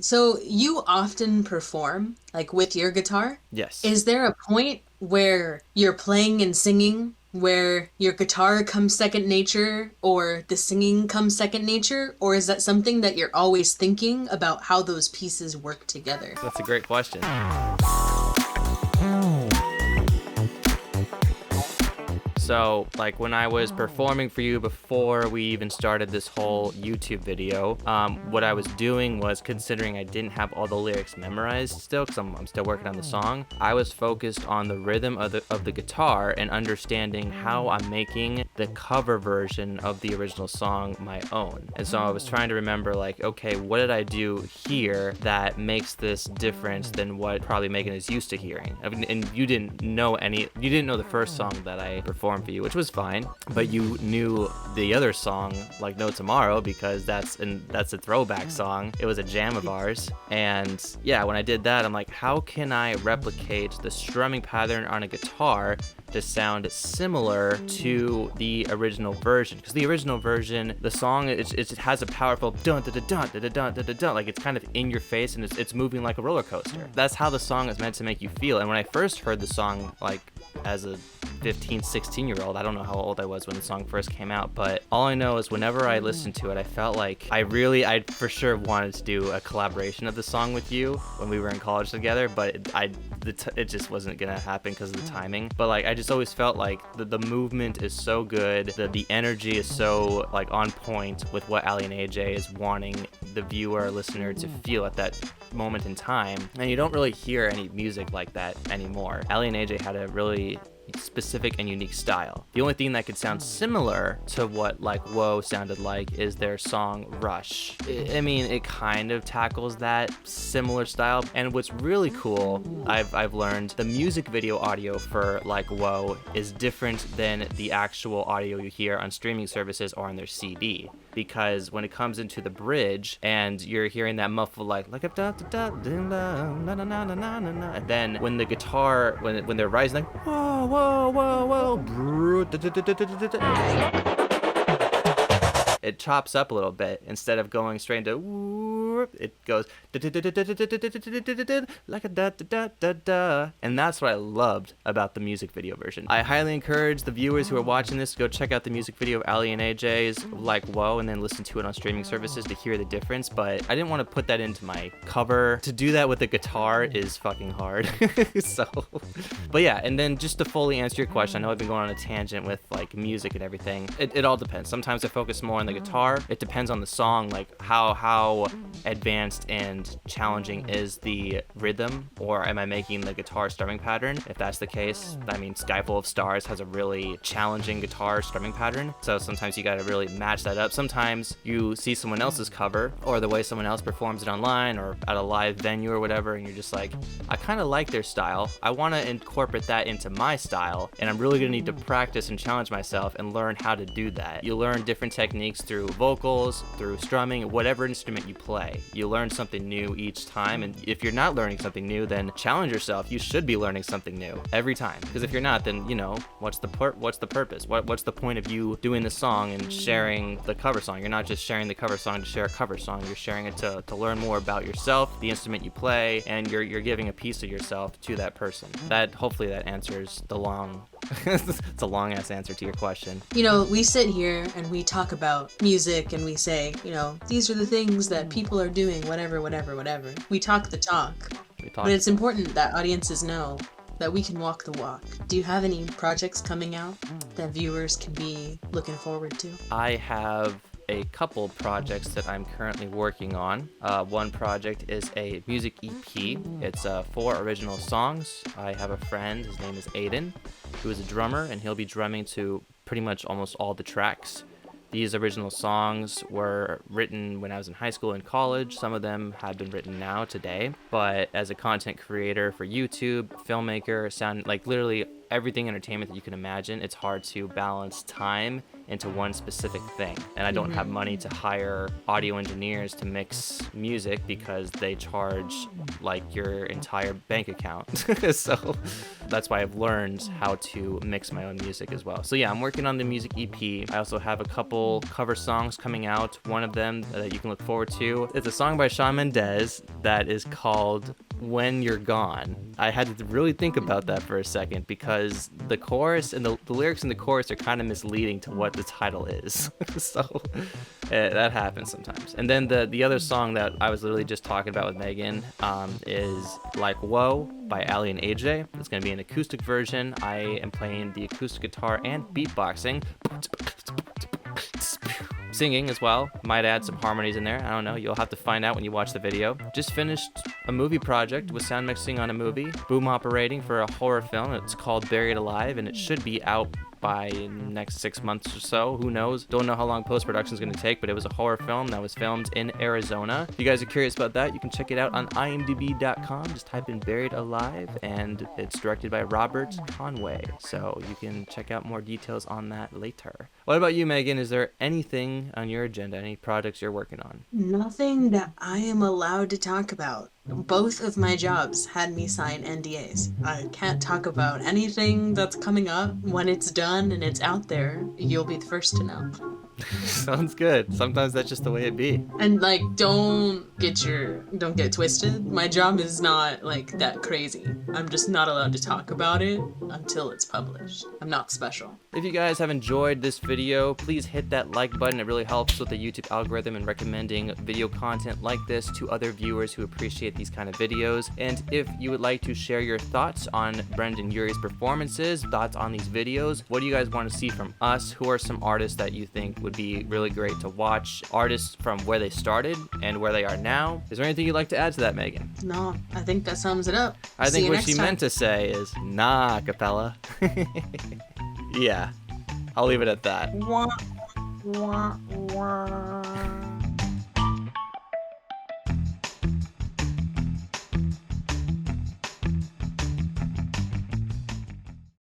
So you often perform, like with your guitar? Yes. Is there a point where you're playing and singing where your guitar comes second nature or the singing comes second nature? Or is that something that you're always thinking about how those pieces work together? That's a great question. So, like when I was performing for you before we even started this whole YouTube video, what I was doing was, considering I didn't have all the lyrics memorized still, because I'm still working on the song, I was focused on the rhythm of the guitar and understanding how I'm making the cover version of the original song my own. And so I was trying to remember, like, okay, what did I do here that makes this different than what probably Megan is used to hearing? I mean, and you didn't know the first song that I performed for you, which was fine, but you knew the other song, like No Tomorrow, because that's a throwback song. It was a jam of ours. And yeah, when I did that, I'm like, how can I replicate the strumming pattern on a guitar to sound similar to the original version? Because the original version, the song, it has a powerful dun dun dun dun dun dun dun dun, like it's kind of in your face and it's moving like a roller coaster. That's how the song is meant to make you feel. And when I first heard the song, like as a 15, 16-year-old, I don't know how old I was when the song first came out, but all I know is whenever I listened to it, I felt like I for sure wanted to do a collaboration of the song with you when we were in college together, but it just wasn't gonna happen because of the timing. But like, I just always felt like the movement is so good, the energy is so like on point with what Aly and AJ is wanting the viewer, listener to feel at that moment in time. And you don't really hear any music like that anymore. Aly and AJ had a really specific and unique style. The only thing that could sound similar to what like Woah sounded like is their song Rush. I mean, it kind of tackles that similar style. And what's really cool, I've learned, the music video audio for like Woah is different than the actual audio you hear on streaming services or on their CD. Because when it comes into the bridge and you're hearing that muffled like a da da da da na na na na na na, and then when the guitar when they're rising like whoa whoa whoa whoa, it chops up a little bit. Instead of going straight into it goes like a da da da da da, and that's what I loved about the music video version. I highly encourage the viewers who are watching this to go check out the music video of Aly and AJ's like Woah and then listen to it on streaming services to hear the difference. But I didn't want to put that into my cover. To do that with the guitar is fucking hard. So, but yeah, and then just to fully answer your question, I know I've been going on a tangent with like music and everything. It all depends. Sometimes I focus more on the guitar. It depends on the song, like how advanced and challenging is the rhythm, or am I making the guitar strumming pattern? If that's the case, I mean, Sky Full of Stars has a really challenging guitar strumming pattern, so sometimes you gotta really match that up. Sometimes you see someone else's cover or the way someone else performs it online or at a live venue or whatever, and you're just like, I kind of like their style, I want to incorporate that into my style, and I'm really gonna need to practice and challenge myself and learn how to do that. You learn different techniques through vocals, through strumming, whatever instrument you play. You learn something new each time, and if you're not learning something new, then challenge yourself. You should be learning something new every time, because if you're not, then you know what's the purpose? What's the point of you doing the song and sharing the cover song? You're not just sharing the cover song to share a cover song. You're sharing it to learn more about yourself, the instrument you play, and you're giving a piece of yourself to that person. Hopefully that answers the long it's a long ass answer to your question. You know, we sit here and we talk about music and we say, you know, these are the things that people are doing, whatever, whatever, whatever. We talk the talk. But it's important that audiences know that we can walk the walk. Do you have any projects coming out that viewers can be looking forward to? I have a couple projects that I'm currently working on. One project is a music EP. It's 4 original songs. I have a friend, his name is Aiden, who is a drummer, and he'll be drumming to pretty much almost all the tracks. These original songs were written when I was in high school and college. Some of them have been written now, today. But as a content creator for YouTube, filmmaker, literally everything entertainment that you can imagine, it's hard to balance time into one specific thing. And I don't have money to hire audio engineers to mix music because they charge like your entire bank account. So that's why I've learned how to mix my own music as well. So yeah, I'm working on the music EP. I also have a couple cover songs coming out. One of them that you can look forward to, it's a song by Shawn Mendes that is called When You're Gone. I had to really think about that for a second because the chorus and the lyrics in the chorus are kind of misleading to what the title is. So that happens sometimes. And then the other song that I was literally just talking about with Megan is Like Woah by Aly and AJ. It's going to be an acoustic version. I am playing the acoustic guitar and beatboxing. Singing as well. Might add some harmonies in there. I don't know. You'll have to find out when you watch the video. Just finished a movie project with sound mixing on a movie. Boom operating for a horror film. It's called Buried Alive, and it should be out by next 6 months or so. Who knows? Don't know how long post-production is going to take, but it was a horror film that was filmed in Arizona. If you guys are curious about that, you can check it out on imdb.com. Just type in Buried Alive, and it's directed by Robert Conway. So you can check out more details on that later. What about you, Megan? Is there anything on your agenda, any projects you're working on? Nothing that I am allowed to talk about. Both of my jobs had me sign NDAs. I can't talk about anything that's coming up. When it's done and it's out there, you'll be the first to know. Sounds good. Sometimes that's just the way it be. And like, don't get twisted. My job is not like that crazy. I'm just not allowed to talk about it until it's published. I'm not special. If you guys have enjoyed this video, please hit that like button. It really helps with the YouTube algorithm and recommending video content like this to other viewers who appreciate these kind of videos. And if you would like to share your thoughts on Brendon Urie's performances, thoughts on these videos, what do you guys want to see from us? Who are some artists that you think would be really great to watch? Artists from where they started and where they are now. Is there anything you'd like to add to that, Megan? No, I think that sums it up. I think what she meant to say is, nah, Capella. Yeah, I'll leave it at that.